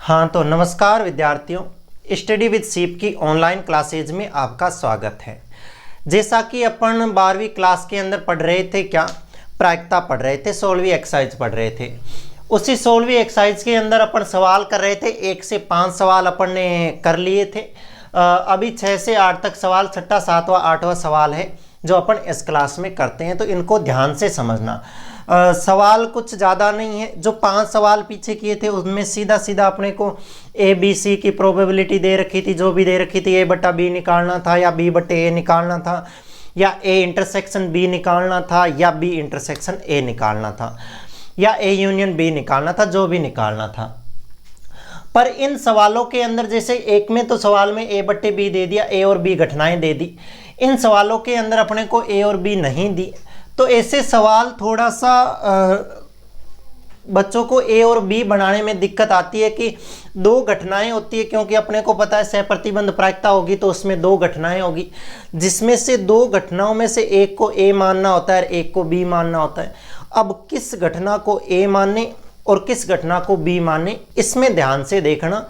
हाँ तो नमस्कार विद्यार्थियों, स्टडी विद सीप की ऑनलाइन क्लासेज में आपका स्वागत है। जैसा कि अपन 12वीं क्लास के अंदर पढ़ रहे थे, क्या प्रायिकता पढ़ रहे थे, 16वीं एक्सरसाइज पढ़ रहे थे। उसी 16वीं एक्सरसाइज के अंदर अपन सवाल कर रहे थे, 1 से 5 सवाल अपन ने कर लिए थे। अभी 6 से 8 तक सवाल, 6वां 7वां 8वां सवाल है जो अपन इस क्लास में करते हैं, तो इनको ध्यान से समझना। सवाल कुछ ज़्यादा नहीं है। जो 5 सवाल पीछे किए थे उसमें सीधा सीधा अपने को ए बी सी की प्रोबेबिलिटी दे रखी थी, जो भी दे रखी थी, ए बटा बी निकालना था या बी बटे ए निकालना था, या ए इंटरसेक्शन बी निकालना था या बी इंटरसेक्शन ए निकालना था, या ए यूनियन बी निकालना था, जो भी निकालना था। पर इन सवालों के अंदर जैसे एक में तो सवाल में ए बटे बी दे दिया, ए और बी घटनाएं दे दी। इन सवालों के अंदर अपने को ए और बी नहीं दी, तो ऐसे सवाल थोड़ा सा बच्चों को ए और बी बनाने में दिक्कत आती है कि 2 घटनाएं होती है, क्योंकि अपने को पता है सहप्रतिबंध प्रायिकता होगी तो उसमें 2 घटनाएं होगी, जिसमें से 2 घटनाओं में से एक को ए मानना होता है और एक को बी मानना होता है। अब किस घटना को ए माने और किस घटना को बी माने, इसमें ध्यान से देखना।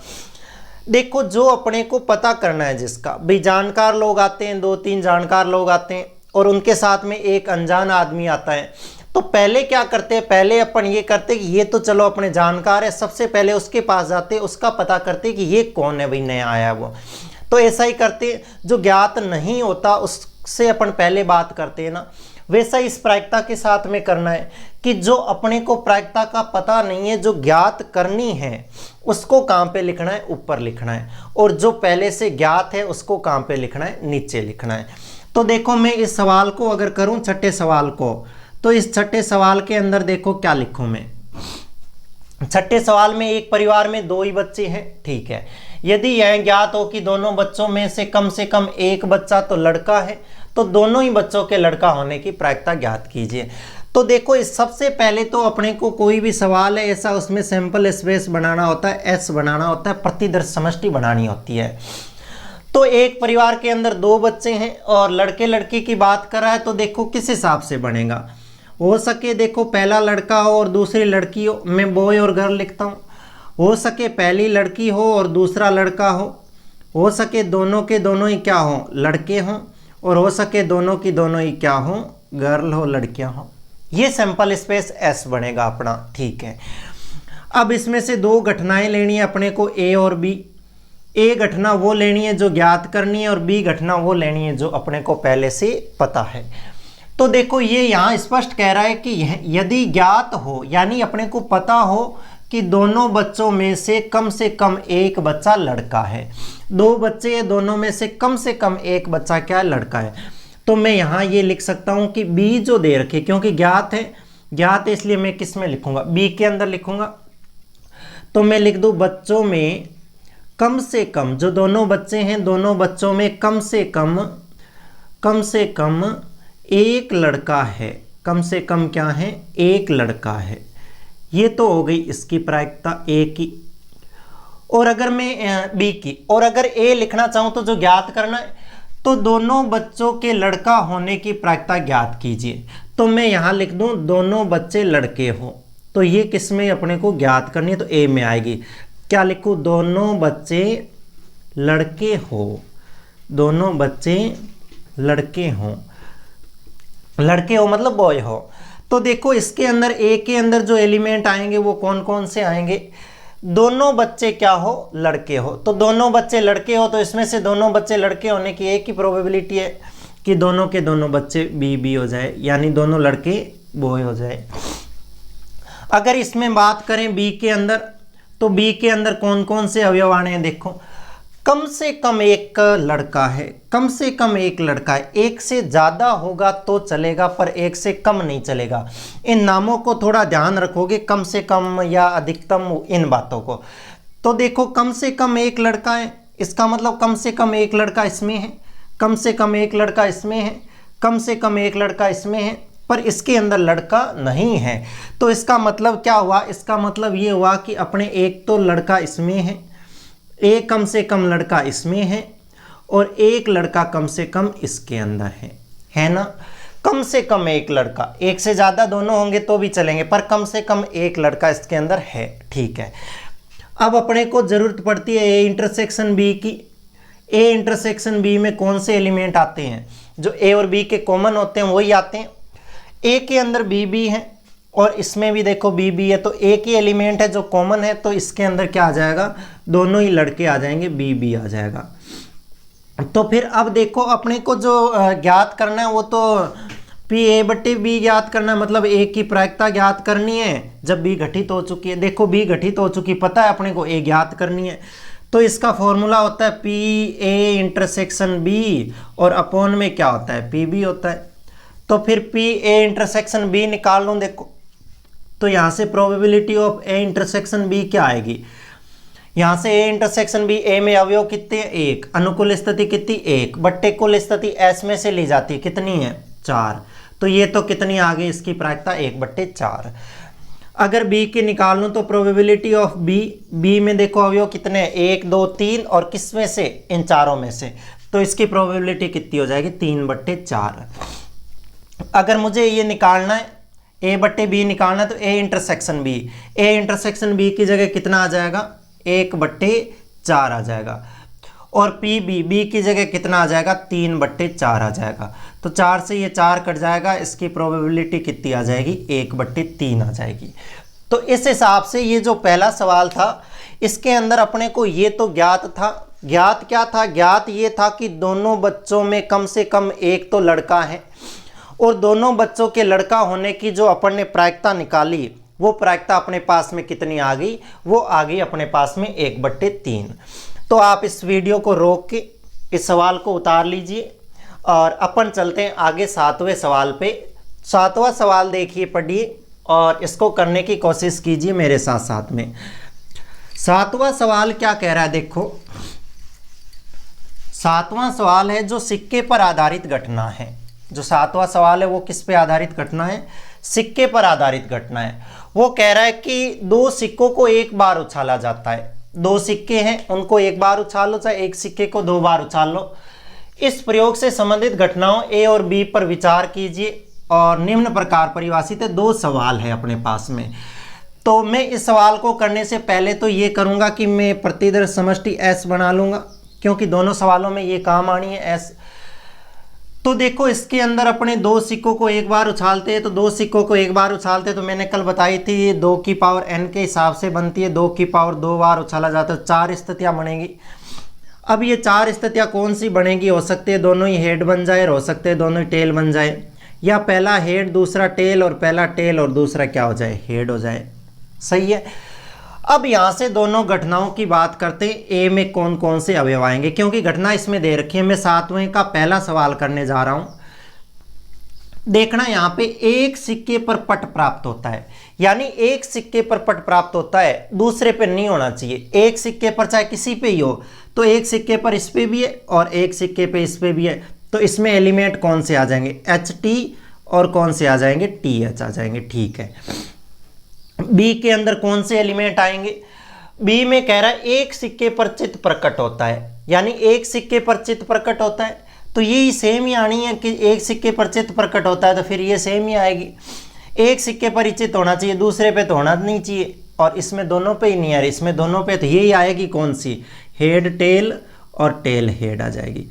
देखो, जो अपने को पता करना है, जिसका भी जानकार लोग आते हैं, 2-3 जानकार लोग आते हैं और उनके साथ में एक अनजान आदमी आता है, तो पहले क्या करते हैं, पहले अपन ये करते हैं कि ये तो चलो अपने जानकार है, सबसे पहले उसके पास जाते, उसका पता करते कि ये कौन है भाई, नया आया वो। तो ऐसा ही करते, जो ज्ञात नहीं होता उससे अपन पहले बात करते हैं ना। वैसा इस प्रायिकता के साथ में करना है कि जो अपने को प्रायिकता का पता नहीं है, जो ज्ञात करनी है, उसको कहाँ पे लिखना है, ऊपर लिखना है, और जो पहले से ज्ञात है उसको कहाँ पे लिखना है, नीचे लिखना है। तो देखो, मैं इस सवाल को अगर करूं, 6ठे सवाल को, तो इस 6ठे सवाल के अंदर देखो क्या लिखूं मैं। 6ठे सवाल में एक परिवार में 2 ही बच्चे हैं, ठीक है। यदि यह ज्ञात हो कि दोनों बच्चों में से कम एक बच्चा तो लड़का है, तो दोनों ही बच्चों के लड़का होने की प्रायिकता ज्ञात कीजिए। तो देखो, इस सबसे पहले तो अपने को कोई भी सवाल है ऐसा, उसमें सैंपल स्पेस बनाना होता है, एस बनाना होता है, प्रतिदर्श समष्टि बनानी होती है। तो एक परिवार के अंदर 2 बच्चे हैं और लड़के लड़की की बात कर रहा है, तो देखो किस हिसाब से बनेगा। हो सके देखो पहला लड़का हो और दूसरी लड़की हो, मैं बॉय और गर्ल लिखता हूँ। हो सके पहली लड़की हो और दूसरा लड़का हो सके दोनों के दोनों ही क्या हो, लड़के हों, और हो सके दोनों की दोनों ही क्या हो, गर्ल हो, लड़कियां हो। ये सैंपल स्पेस एस बनेगा अपना, ठीक है। अब इसमें से 2 घटनाएं लेनी है अपने को, ए और बी। ए घटना वो लेनी है जो ज्ञात करनी है और बी घटना वो लेनी है जो अपने को पहले से पता है। तो देखो, ये यहाँ स्पष्ट कह रहा है कि यदि ज्ञात हो, यानी अपने को पता हो कि दोनों बच्चों में से कम एक बच्चा लड़का है। 2 बच्चे हैं, दोनों में से कम एक बच्चा क्या है, लड़का है। तो मैं यहाँ ये लिख सकता हूँ कि बी जो दे रखे, क्योंकि ज्ञात है इसलिए मैं किस में लिखूंगा, बी के अंदर लिखूंगा। तो मैं लिख दूँ बच्चों में कम से कम, जो दोनों बच्चे हैं, दोनों बच्चों में कम से कम एक लड़का है। कम से कम क्या है, एक लड़का है। ये तो हो गई इसकी प्रायिकता ए की। और अगर मैं बी की, और अगर ए लिखना चाहूँ तो जो ज्ञात करना है, तो दोनों बच्चों के लड़का होने की प्रायिकता ज्ञात कीजिए। तो मैं यहाँ लिख दूँ दोनों बच्चे लड़के हों, तो ये किस में अपने को ज्ञात करनी है, तो ए में आएगी। क्या लिखूँ, दोनों बच्चे लड़के हो, दोनों बच्चे लड़के हों, लड़के हो मतलब बॉय हो। तो देखो, इसके अंदर ए के अंदर जो एलिमेंट आएंगे वो कौन कौन से आएंगे, दोनों बच्चे क्या हो, लड़के हो। तो दोनों बच्चे लड़के हो, तो इसमें से दोनों बच्चे लड़के होने की एक ही प्रोबेबिलिटी है कि दोनों के दोनों बच्चे बी हो जाए, यानी दोनों लड़के बॉय हो जाए। अगर इसमें बात करें बी के अंदर, तो बी के अंदर कौन कौन से अवयव आने हैं, देखो कम से कम एक लड़का है, कम से कम एक लड़का है। एक से ज़्यादा होगा तो चलेगा, पर एक से कम नहीं चलेगा। इन नामों को थोड़ा ध्यान रखोगे, कम से कम या अधिकतम, इन बातों को। तो देखो, कम से कम एक लड़का है, इसका मतलब कम से कम एक लड़का इसमें है, कम से कम एक लड़का इसमें है, कम से कम एक लड़का इसमें है, पर इसके अंदर लड़का नहीं है। तो इसका मतलब क्या हुआ, इसका मतलब ये हुआ कि अपने एक तो लड़का इसमें है, एक कम से कम लड़का इसमें है, और एक लड़का कम से कम इसके अंदर है ना। कम से कम एक लड़का, एक से ज़्यादा दोनों होंगे तो भी चलेंगे, पर कम से कम एक लड़का इसके अंदर है, ठीक है। अब अपने को जरूरत पड़ती है ए इंटरसेक्शन बी की। ए इंटरसेक्शन बी में कौन से एलिमेंट आते हैं? जो ए और बी के कॉमन होते हैं वही आते हैं। ए के अंदर बी बी है और इसमें भी देखो बी बी है, तो एक ही एलिमेंट है जो कॉमन है, तो इसके अंदर क्या आ जाएगा? दोनों ही लड़के आ जाएंगे, बी बी आ जाएगा। तो फिर अब देखो अपने को जो ज्ञात करना है वो तो पी ए बटे बी ज्ञात करना है, मतलब ए की प्रायिकता ज्ञात करनी है जब बी घटित हो चुकी है। देखो बी घटित हो चुकी, पता है अपने को ए ज्ञात करनी है, तो इसका फॉर्मूला होता है पी ए इंटरसेक्शन बी और अपॉन में क्या होता है? पी बी होता है। तो फिर पी ए इंटरसेक्शन बी निकाल लूँ। देखो तो यहाँ से probability of A intersection B क्या आएगी? यहाँ से ए इंटरसेक्शन बी, ए में अवयव कितने हैं? एक। अनुकूल स्थिति कितनी? एक। बट्टे कुल स्थिति एस में से ली जाती है, कितनी है? 4। तो ये तो कितनी आ गई इसकी प्रायिकता? 1/4। अगर बी की निकाल लूँ तो प्रोबेबिलिटी ऑफ बी, बी में देखो अवयव कितने हैं? 1 2 3, और किस में से? इन चारों में से। तो इसकी प्रोबेबिलिटी कितनी हो जाएगी? 3/4। अगर मुझे ये निकालना है ए बट्टे बी निकालना है, तो A intersection B, A intersection B की जगह कितना आ जाएगा? 1/4 आ जाएगा। और पी बी, बी की जगह कितना आ जाएगा? 3/4 आ जाएगा। तो 4 से ये 4 कट जाएगा, इसकी प्रोबेबिलिटी कितनी आ जाएगी? 1/3 आ जाएगी। तो इस हिसाब से ये जो पहला सवाल था इसके अंदर अपने को ये तो ज्ञात था। ज्ञात क्या था? ज्ञात ये था कि दोनों बच्चों में कम से कम एक तो लड़का है, और दोनों बच्चों के लड़का होने की जो अपन ने प्रायिकता निकाली वो प्रायिकता अपने पास में कितनी आ गई? वो आ गई अपने पास में 1/3। तो आप इस वीडियो को रोक के इस सवाल को उतार लीजिए और अपन चलते हैं आगे 7वें सवाल पे। 7वां सवाल देखिए, पढ़िए और इसको करने की कोशिश कीजिए मेरे साथ साथ में। 7वां सवाल क्या कह रहा है? देखो 7वां सवाल है जो सिक्के पर आधारित घटना है। जो 7वां सवाल है वो किस पे आधारित घटना है? सिक्के पर आधारित घटना है। वो कह रहा है कि 2 सिक्कों को एक बार उछाला जाता है। 2 सिक्के हैं, उनको एक बार उछालो, चाहे एक सिक्के को 2 बार उछाल लो। इस प्रयोग से संबंधित घटनाओं ए और बी पर विचार कीजिए और निम्न प्रकार परिभाषित है। 2 सवाल है अपने पास में। तो मैं इस सवाल को करने से पहले तो ये करूँगा कि मैं प्रतिदर्श समष्टि एस बना लूँगा, क्योंकि दोनों सवालों में ये काम आनी है एस। तो देखो इसके अंदर अपने 2 सिक्कों को एक बार उछालते हैं, तो 2 सिक्कों को एक बार उछालते हैं तो मैंने कल बताई थी ये 2 की पावर n के हिसाब से बनती है। 2 की पावर 2 बार उछाला जाता है, 4 स्थितियाँ बनेगी। अब ये 4 स्थितियाँ कौन सी बनेगी? हो सकते हैं दोनों ही हेड बन जाए, हो सकते हैं दोनों ही टेल बन जाए, या पहला हेड दूसरा टेल और पहला टेल और दूसरा क्या हो जाए? हेड हो जाए। सही है। अब यहाँ से दोनों घटनाओं की बात करते हैं, ए में कौन कौन से अवयव आएंगे, क्योंकि घटना इसमें दे रखी है। मैं 7वें का पहला सवाल करने जा रहा हूँ। देखना यहाँ पे एक सिक्के पर पट प्राप्त होता है, यानी एक सिक्के पर पट प्राप्त होता है, दूसरे पे नहीं होना चाहिए। एक सिक्के पर चाहे किसी पे ही हो, तो एक सिक्के पर इस पे भी है और एक सिक्के पे इस पे भी है, तो इसमें एलिमेंट कौन से आ जाएंगे? HT और कौन से आ जाएंगे? TH आ जाएंगे। ठीक है। बी के अंदर कौन से एलिमेंट आएंगे? बी में कह रहा है एक सिक्के पर चित्त प्रकट होता है, यानी एक सिक्के पर चित्त प्रकट होता है, तो यही सेम ही आनी है कि एक सिक्के पर चित्त प्रकट होता है, तो फिर ये सेम ही आएगी। एक सिक्के पर ही चित्त होना चाहिए, दूसरे पे तो होना नहीं चाहिए, और इसमें दोनों पे ही नहीं आ रही, इसमें दोनों पे, तो यही आएगी कौन सी? हेड टेल और टेल हेड आ जाएगी।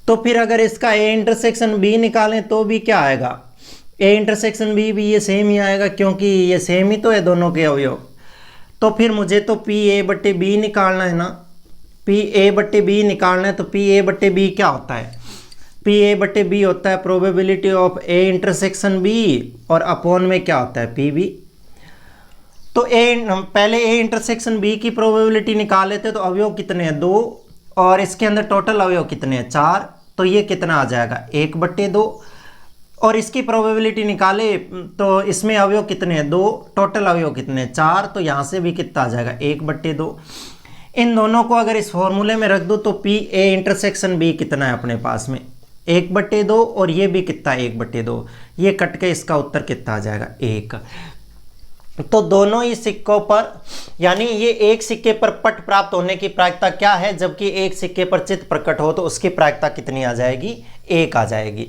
तो फिर अगर इसका ए इंटरसेक्शन बी निकालें तो भी क्या आएगा? ए इंटरसेक्शन बी भी ये सेम ही आएगा, क्योंकि ये सेम ही तो है दोनों के अवयव। तो फिर मुझे तो पी ए बट्टे बी निकालना है ना, पी ए बट्टे बी निकालना है, तो पी ए बट्टे बी क्या होता है? पी ए बट्टे बी होता है probability of A intersection B, और अपॉन में क्या होता है? P B. तो पहले ए इंटरसेक्शन बी की प्रोबेबिलिटी निकाल लेते, तो अवयव कितने हैं? 2, और इसके अंदर टोटल अवयव कितने हैं? 4, तो ये कितना आ जाएगा? 1/2। और इसकी प्रोबेबिलिटी निकाले तो इसमें अवयव कितने हैं? 2, टोटल अवयव कितने हैं? 4, तो यहाँ से भी कितना आ जाएगा? 1/2। इन दोनों को अगर इस फॉर्मूले में रख दो तो पी ए इंटरसेक्शन बी कितना है अपने पास में? 1/2, और ये भी कितना? 1/2। ये कट के इसका उत्तर कितना आ जाएगा? 1। तो दोनों ही सिक्कों पर, यानी ये एक सिक्के पर पट प्राप्त होने की प्रायिकता क्या है, जबकि एक सिक्के पर चित्त प्रकट हो तो उसकी प्रायिकता कितनी आ जाएगी? 1 आ जाएगी।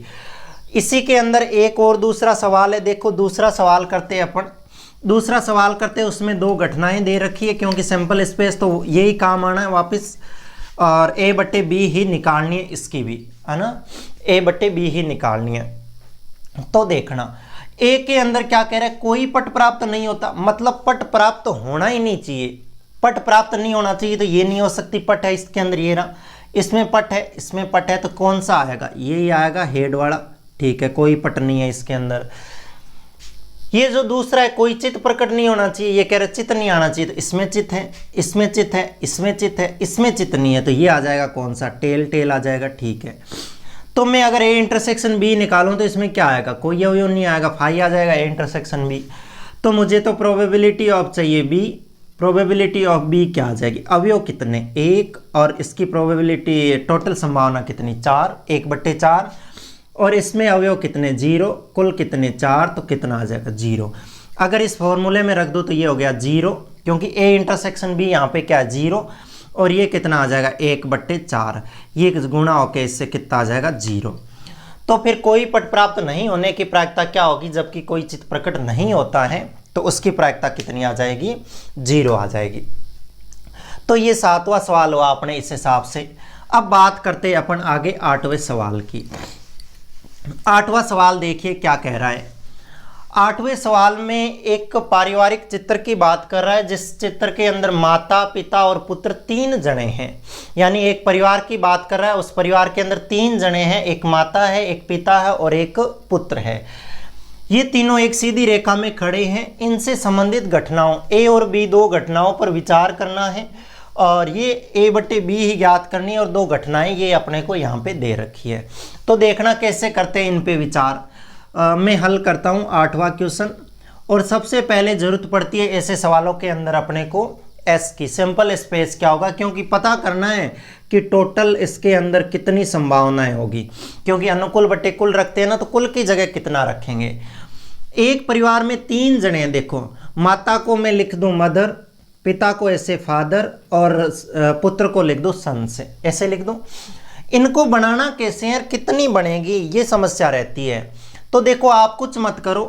इसी के अंदर एक और दूसरा सवाल है। देखो दूसरा सवाल करते हैं अपन। दूसरा सवाल करते हैं, उसमें दो घटनाएं दे रखी है, क्योंकि सैंपल स्पेस तो यही काम आना है वापस, और ए बट्टे बी ही निकालनी है इसकी भी, है ना, ए बट्टे बी ही निकालनी है। तो देखना ए के अंदर क्या कह रहा है, कोई पट प्राप्त नहीं होता, मतलब पट प्राप्त होना ही नहीं चाहिए, पट प्राप्त नहीं होना चाहिए, तो ये नहीं हो सकती, पट है इसके अंदर, ये रहा, इसमें पट है, इसमें पट है, तो कौन सा आएगा, ये आएगा हेड वाला, ठीक है, कोई पट नहीं है इसके अंदर। ये जो दूसरा है, कोई चित्त प्रकट नहीं होना चाहिए, ये कह रहे चित्त नहीं आना चाहिए, तो इसमें चित्त है, इसमें चित्त है, इसमें चित्त है, इसमें चित्त नहीं है, तो ये आ जाएगा कौन सा, टेल, टेल आ जाएगा, ठीक है। तो मैं अगर ए इंटरसेक्शन बी निकालूं तो इसमें क्या आएगा, कोई अवयव नहीं आएगा, फाई आ जाएगा, ए इंटरसेक्शन बी। तो मुझे तो प्रोबेबिलिटी ऑफ चाहिए बी, प्रोबेबिलिटी ऑफ बी क्या आ जाएगी, अवयव कितने, एक, और इसकी प्रोबेबिलिटी टोटल संभावना कितनी, 4, 1/4, और इसमें अवयव कितने, 0, कुल कितने 4, तो कितना आ जाएगा 0। अगर इस फॉर्मूले में रख दो तो ये हो गया 0, क्योंकि ए इंटरसेक्शन बी यहाँ पे क्या है 0, और ये कितना आ जाएगा 1/4, ये गुणा होके इससे कितना आ जाएगा 0। तो फिर कोई पट प्राप्त नहीं होने की प्रायिकता क्या होगी, जबकि कोई चित्त प्रकट नहीं होता है तो उसकी प्रायिकता कितनी आ जाएगी, 0 आ जाएगी। तो ये 7वां सवाल हुआ अपने इस हिसाब से। अब बात करते हैं अपन आगे 8वें सवाल की। 8वां सवाल देखिए क्या कह रहा है। 8वें सवाल में एक पारिवारिक चित्र की बात कर रहा है, जिस चित्र के अंदर माता, पिता और पुत्र 3 जने हैं, यानी एक परिवार की बात कर रहा है, उस परिवार के अंदर 3 जने हैं, एक माता है, एक पिता है और एक पुत्र है। ये तीनों एक सीधी रेखा में खड़े हैं, इनसे संबंधित घटनाओं ए और बी, 2 घटनाओं पर विचार करना है, और ये ए बट्टे बी ही ज्ञात करनी है, और 2 घटनाएं ये अपने को यहाँ पे दे रखी है। तो देखना कैसे करते हैं इन पे विचार। मैं हल करता हूँ 8वां क्वेश्चन, और सबसे पहले जरूरत पड़ती है ऐसे सवालों के अंदर अपने को एस की, सिंपल स्पेस क्या होगा, क्योंकि पता करना है कि टोटल इसके अंदर कितनी संभावनाएं होगी, क्योंकि अनुकूल बट्टे कुल रखते हैं ना, तो कुल की जगह कितना रखेंगे। एक परिवार में 3 जने हैं, देखो माता को मैं लिख दूं मदर, पिता को ऐसे फादर, और पुत्र को लिख दो सन से, ऐसे लिख दो। इनको बनाना कैसे है, कितनी बनेगी, ये समस्या रहती है। तो देखो आप कुछ मत करो,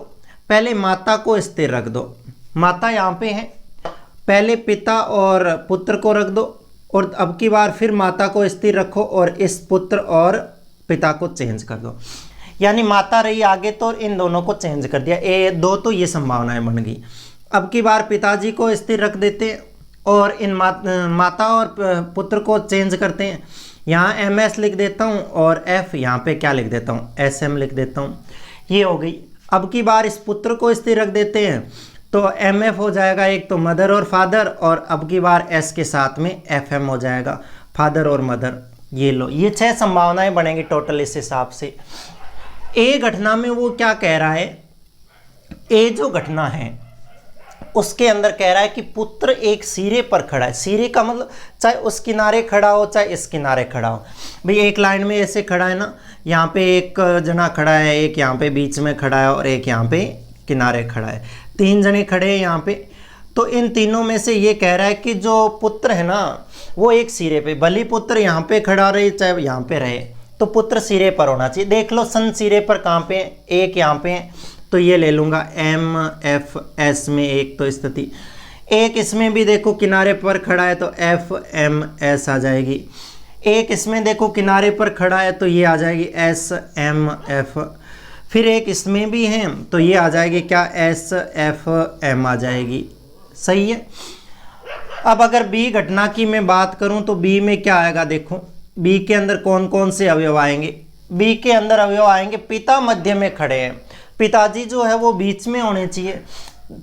पहले माता को स्थिर रख दो, माता यहाँ पे है, पहले पिता और पुत्र को रख दो, और अब की बार फिर माता को स्थिर रखो, और इस पुत्र और पिता को चेंज कर दो, यानी माता रही आगे तो इन दोनों को चेंज कर दिया, ए 2, तो ये संभावनाएं बन गई। अब की बार पिताजी को स्थिर रख देते हैं, और इन माता और पुत्र को चेंज करते हैं, यहाँ MS लिख देता हूँ, और F यहाँ पे क्या लिख देता हूँ, SM लिख देता हूँ, ये हो गई। अब की बार इस पुत्र को स्थिर रख देते हैं, तो MF हो जाएगा, एक तो मदर और फादर, और अब की बार S के साथ में FM हो जाएगा, फादर और मदर। ये लो, ये 6 संभावनाएं बनेंगी टोटल इस हिसाब से। ए घटना में वो क्या कह रहा है, ए जो घटना है उसके अंदर कह रहा है कि पुत्र एक सिरे पर खड़ा है, सिरे का मतलब चाहे उस किनारे खड़ा हो चाहे इस किनारे खड़ा हो, भाई एक लाइन में ऐसे खड़ा है ना, यहाँ पे एक जना खड़ा है, एक यहाँ पे बीच में खड़ा है, और एक यहाँ पे किनारे खड़ा है, 3 जने खड़े हैं यहाँ पे। तो इन तीनों में से ये कह रहा है कि जो पुत्र है ना वो एक सिरे पे, भले पुत्र यहाँ पे खड़ा रहे चाहे यहाँ पे रहे, तो पुत्र सिरे पर होना चाहिए। देख लो सन सिरे पर कहाँ पे, एक यहाँ पे, तो ये ले लूँगा MFS में एक तो स्थिति, एक इसमें भी देखो किनारे पर खड़ा है तो FMS आ जाएगी, एक इसमें देखो किनारे पर खड़ा है तो ये आ जाएगी SMF, फिर एक इसमें भी है तो ये आ जाएगी क्या SFM आ जाएगी। सही है। अब अगर बी घटना की मैं बात करूं तो बी में क्या आएगा, देखो बी के अंदर कौन कौन से अवयव आएंगे। बी के अंदर अवयव आएंगे, पिता मध्य में खड़े हैं, पिताजी जो है वो बीच में होने चाहिए,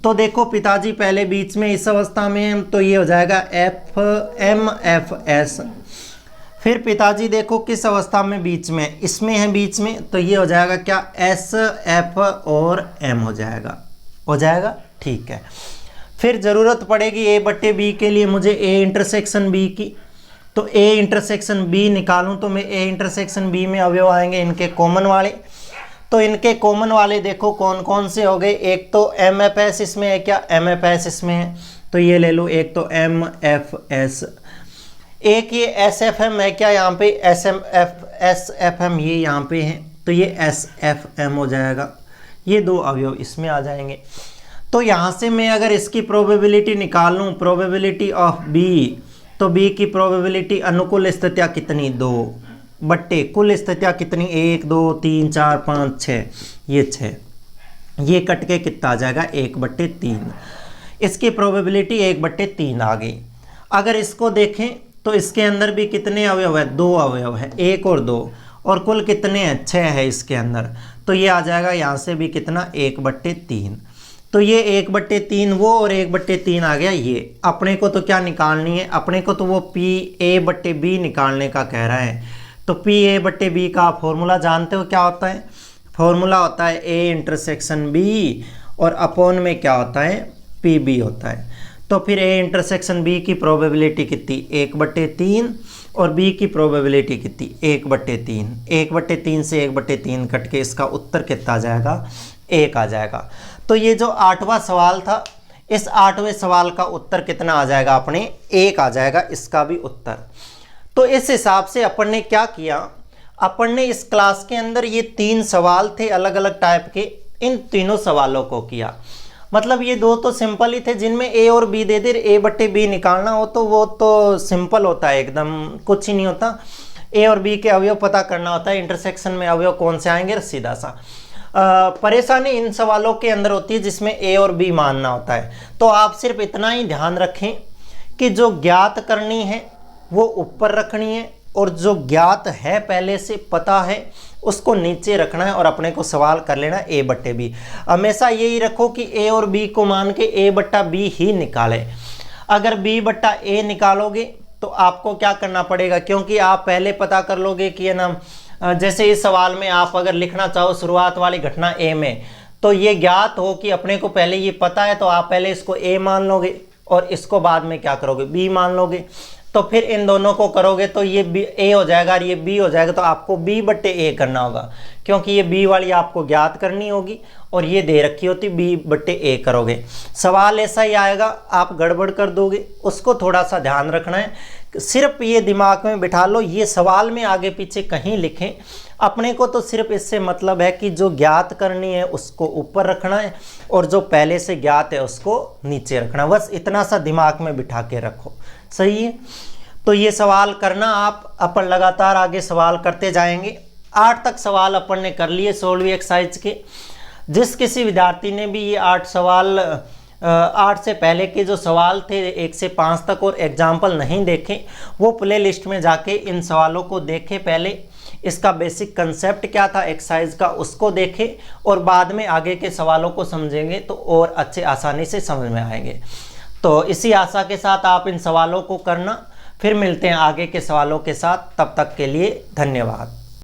तो देखो पिताजी पहले बीच में इस अवस्था में, तो ये हो जाएगा FMFS। फिर पिताजी देखो किस अवस्था में, बीच में, इसमें है बीच में, तो ये हो जाएगा क्या SF और M हो जाएगा। ठीक है। फिर ज़रूरत पड़ेगी A बट्टे B के लिए मुझे A इंटरसेक्शन B की, तो A इंटरसेक्शन B निकालूं तो मैं A इंटरसेक्शन B में अवयव आएंगे इनके कॉमन वाले, तो इनके कॉमन वाले देखो कौन कौन से हो गए। एक तो MFS इसमें है क्या, MFS इसमें है तो ये ले लो, एक तो MFS, एक ये SFM है क्या, यहाँ पे SFM ये यहाँ पे है तो ये SFM हो जाएगा। ये 2 अवयव इसमें आ जाएंगे। तो यहाँ से मैं अगर इसकी प्रोबेबिलिटी निकाल लूँ, प्रोबेबिलिटी ऑफ बी, तो बी की प्रोबेबिलिटी अनुकूल स्थितियाँ कितनी 2 बट्टे कुल स्थितियाँ कितनी 1 2 3 4 5 6, ये 6, ये कट के कितना आ जाएगा 1/3। इसकी प्रोबेबिलिटी 1/3 आ गई। अगर इसको देखें तो इसके अंदर भी कितने अवयव है, 2 अवयव है, 1 और 2, और कुल कितने हैं 6 है इसके अंदर। तो ये आ जाएगा यहाँ से भी कितना 1/3। तो ये 1/3 वो और 1/3 आ गया ये। अपने को तो क्या निकालनी है, अपने को तो वो PA/B निकालने का कह रहा है। तो PA/B का फॉर्मूला जानते हो क्या होता है, फॉर्मूला होता है A/B और अपॉन में क्या होता है PB होता है। तो फिर A/B की प्रोबेबिलिटी कितनी 1/3 और B की प्रोबेबिलिटी कितनी 1/3। 1/3 से 1/3 कट के इसका उत्तर कितना आ जाएगा 1 आ जाएगा। तो ये जो 8वां सवाल था, इस 8वें सवाल का उत्तर कितना आ जाएगा अपने 1 आ जाएगा, इसका भी उत्तर। तो इस हिसाब से अपन ने क्या किया, अपन ने इस क्लास के अंदर ये 3 सवाल थे अलग अलग टाइप के, इन तीनों सवालों को किया। मतलब ये 2 तो सिंपल ही थे, जिनमें A और B दे दे, A/B निकालना हो तो वो तो सिंपल होता है, एकदम कुछ ही नहीं होता। A और B के अवयव पता करना होता है, इंटरसेक्शन में अवयव कौन से आएंगे, सीधा सा। परेशानी इन सवालों के अंदर होती है जिसमें A और B मानना होता है। तो आप सिर्फ इतना ही ध्यान रखें कि जो ज्ञात करनी है वो ऊपर रखनी है, और जो ज्ञात है पहले से पता है उसको नीचे रखना है, और अपने को सवाल कर लेना A/B। हमेशा यही रखो कि A और B को मान के A/B ही निकाले। अगर B/A निकालोगे तो आपको क्या करना पड़ेगा, क्योंकि आप पहले पता कर लोगे कि है ना, जैसे इस सवाल में आप अगर लिखना चाहो शुरुआत वाली घटना A में, तो ये ज्ञात हो कि अपने को पहले ये पता है, तो आप पहले इसको A मान लोगे और इसको बाद में क्या करोगे B मान लोगे। तो फिर इन दोनों को करोगे तो ये A हो जाएगा और ये B हो जाएगा, तो आपको B/A करना होगा, क्योंकि ये B वाली आपको ज्ञात करनी होगी और ये दे रखी होती, B/A करोगे। सवाल ऐसा ही आएगा, आप गड़बड़ कर दोगे, उसको थोड़ा सा ध्यान रखना है। सिर्फ ये दिमाग में बिठा लो, ये सवाल में आगे पीछे कहीं लिखें, अपने को तो सिर्फ इससे मतलब है कि जो ज्ञात करनी है उसको ऊपर रखना है और जो पहले से ज्ञात है उसको नीचे रखना, बस इतना सा दिमाग में बिठा के रखो, सही है। तो ये सवाल करना आप, अपन लगातार आगे सवाल करते जाएंगे। 8 तक सवाल अपन ने कर लिए 16वीं एक्सरसाइज के। जिस किसी विद्यार्थी ने भी ये 8 सवाल 8 से पहले के जो सवाल थे 1 से 5 तक और एग्जाम्पल नहीं देखे, वो प्ले लिस्ट में जाके इन सवालों को देखे, पहले इसका बेसिक कंसेप्ट क्या था एक्सरसाइज का उसको देखें, और बाद में आगे के सवालों को समझेंगे तो और अच्छे आसानी से समझ में आएंगे। तो इसी आशा के साथ आप इन सवालों को करना, फिर मिलते हैं आगे के सवालों के साथ, तब तक के लिए धन्यवाद।